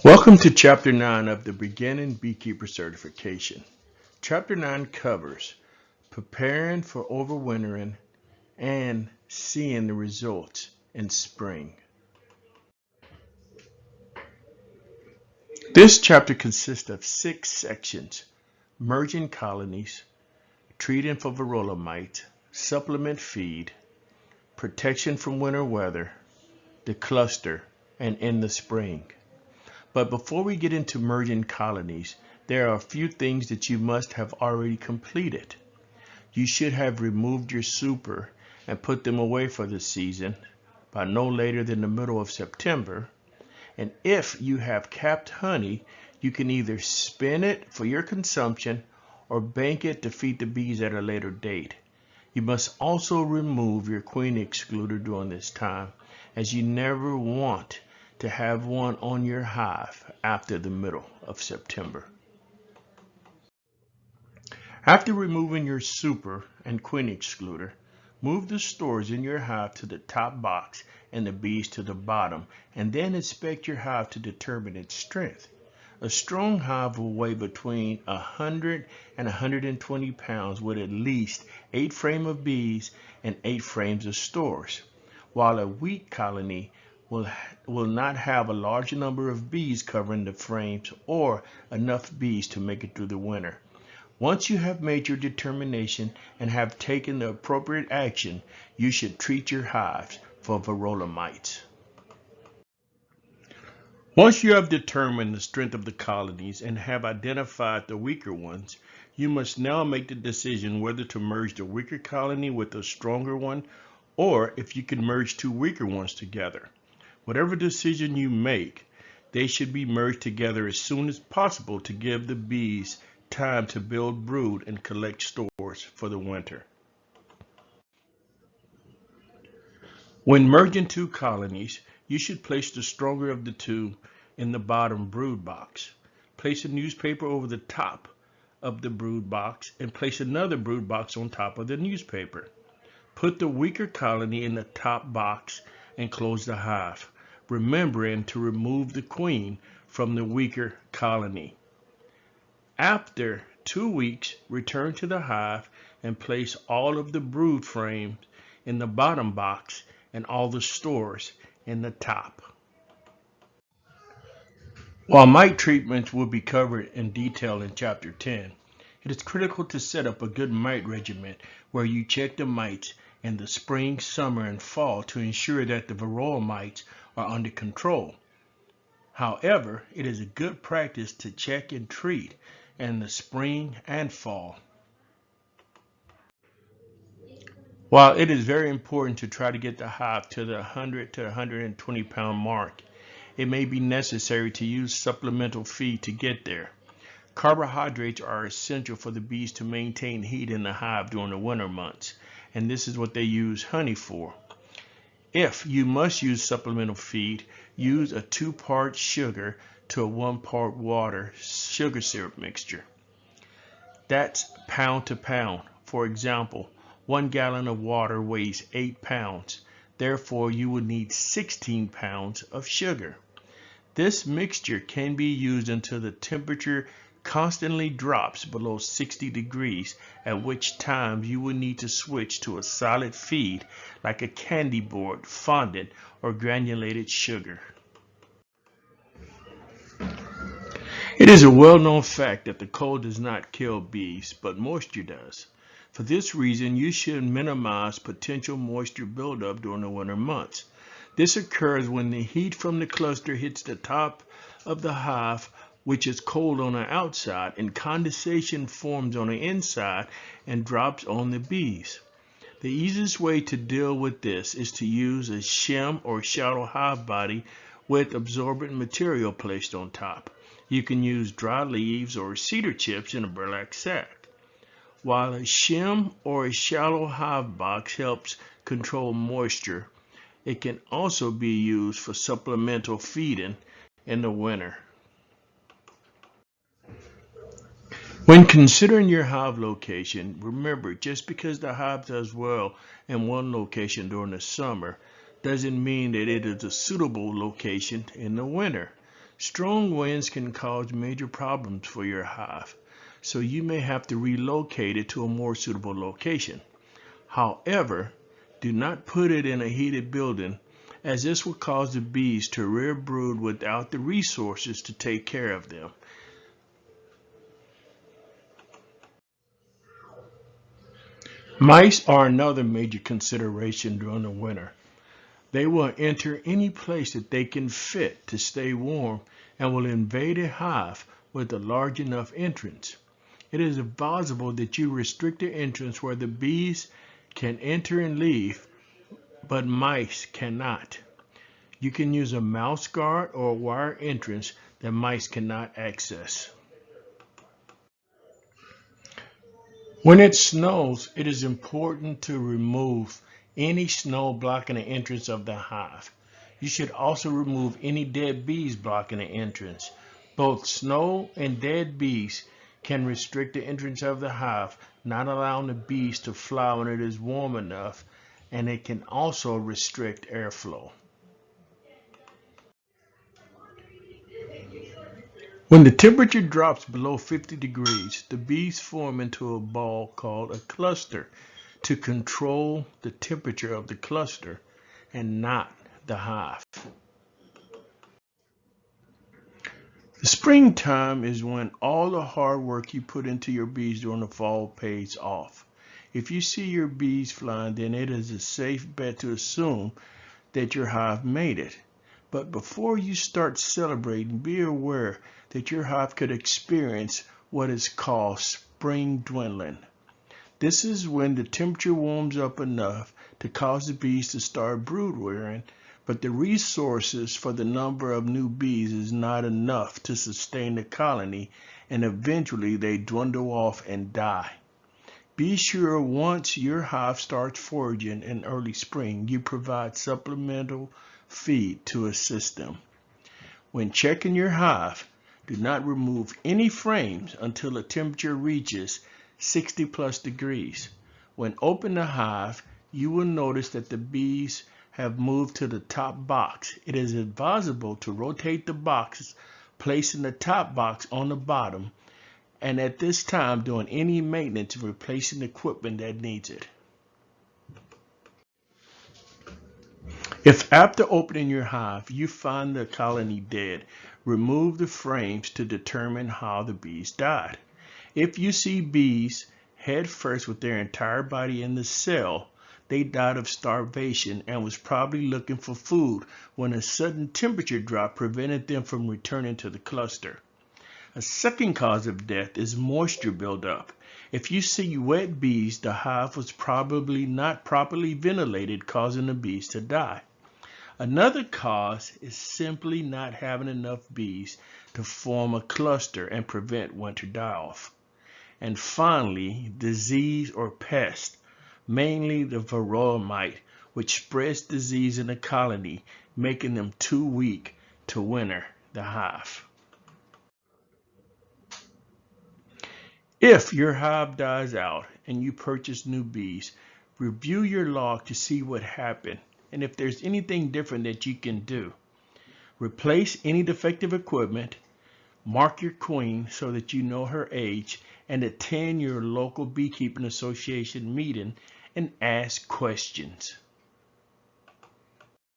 Welcome to Chapter 9 of the Beginning Beekeeper Certification. Chapter 9 covers preparing for overwintering and seeing the results in spring. This chapter consists of 6 sections: merging colonies, treating for Varroa Mites, supplement feed, protection from winter weather, the cluster, and in the spring. But before we get into merging colonies, there are a few things that you must have already completed. You should have removed your super and put them away for the season by no later than the middle of September. And if you have capped honey, you can either spin it for your consumption or bank it to feed the bees at a later date. You must also remove your queen excluder during this time, as you never want to have one on your hive after the middle of September. After removing your super and queen excluder, move the stores in your hive to the top box and the bees to the bottom, and then inspect your hive to determine its strength. A strong hive will weigh between 100 and 120 pounds with at least 8 frames of bees and 8 frames of stores, while a weak colony will not have a large number of bees covering the frames or enough bees to make it through the winter. Once you have made your determination and have taken the appropriate action, you should treat your hives for Varroa mites. Once you have determined the strength of the colonies and have identified the weaker ones, you must now make the decision whether to merge the weaker colony with a stronger one, or if you can merge 2 weaker ones together. Whatever decision you make, they should be merged together as soon as possible to give the bees time to build brood and collect stores for the winter. When merging 2 colonies, you should place the stronger of the 2 in the bottom brood box. Place a newspaper over the top of the brood box and place another brood box on top of the newspaper. Put the weaker colony in the top box and close the hive, remembering to remove the queen from the weaker colony. After 2 weeks, return to the hive and place all of the brood frames in the bottom box and all the stores in the top. While mite treatments will be covered in detail in Chapter 10, it is critical to set up a good mite regimen where you check the mites in the spring, summer, and fall to ensure that the Varroa mites are under control. However, it is a good practice to check and treat in the spring and fall. While it is very important to try to get the hive to the 100 to 120 pound mark, it may be necessary to use supplemental feed to get there. Carbohydrates are essential for the bees to maintain heat in the hive during the winter months, and this is what they use honey for. If you must use supplemental feed, use a 2-part sugar to a 1-part water sugar syrup mixture. That's pound to pound. For example, 1 gallon of water weighs 8 pounds. Therefore, you would need 16 pounds of sugar. This mixture can be used until the temperature constantly drops below 60 degrees, at which time you will need to switch to a solid feed like a candy board, fondant, or granulated sugar. It is a well-known fact that the cold does not kill bees, but moisture does. For this reason, you should minimize potential moisture buildup during the winter months. This occurs when the heat from the cluster hits the top of the hive, which is cold on the outside, and condensation forms on the inside and drops on the bees. The easiest way to deal with this is to use a shim or shallow hive body with absorbent material placed on top. You can use dry leaves or cedar chips in a burlap sack. While a shim or a shallow hive box helps control moisture, it can also be used for supplemental feeding in the winter. When considering your hive location, remember, just because the hive does well in one location during the summer doesn't mean that it is a suitable location in the winter. Strong winds can cause major problems for your hive, so you may have to relocate it to a more suitable location. However, do not put it in a heated building, as this will cause the bees to rear brood without the resources to take care of them. Mice are another major consideration during the winter. They will enter any place that they can fit to stay warm and will invade a hive with a large enough entrance. It is advisable that you restrict the entrance where the bees can enter and leave, but mice cannot. You can use a mouse guard or a wire entrance that mice cannot access. When it snows, it is important to remove any snow blocking the entrance of the hive. You should also remove any dead bees blocking the entrance. Both snow and dead bees can restrict the entrance of the hive, not allowing the bees to fly when it is warm enough, and it can also restrict airflow. When the temperature drops below 50 degrees, the bees form into a ball called a cluster to control the temperature of the cluster and not the hive. The springtime is when all the hard work you put into your bees during the fall pays off. If you see your bees flying, then it is a safe bet to assume that your hive made it. But before you start celebrating, be aware that your hive could experience what is called spring dwindling. This is when the temperature warms up enough to cause the bees to start brood rearing, but the resources for the number of new bees is not enough to sustain the colony, and eventually they dwindle off and die. Be sure once your hive starts foraging in early spring, you provide supplemental feed to assist them. When checking your hive, do not remove any frames until the temperature reaches 60 plus degrees. When open the hive, you will notice that the bees have moved to the top box. It is advisable to rotate the boxes, placing the top box on the bottom, and at this time doing any maintenance and replacing equipment that needs it. If after opening your hive you find the colony dead, remove the frames to determine how the bees died. If you see bees head first with their entire body in the cell, they died of starvation and was probably looking for food when a sudden temperature drop prevented them from returning to the cluster. A second cause of death is moisture buildup. If you see wet bees, the hive was probably not properly ventilated, causing the bees to die. Another cause is simply not having enough bees to form a cluster and prevent winter die-off. And finally, disease or pest, mainly the Varroa mite, which spreads disease in the colony, making them too weak to winter the hive. If your hive dies out and you purchase new bees, review your log to see what happened and if there's anything different that you can do. Replace any defective equipment, mark your queen so that you know her age, and attend your local beekeeping association meeting and ask questions.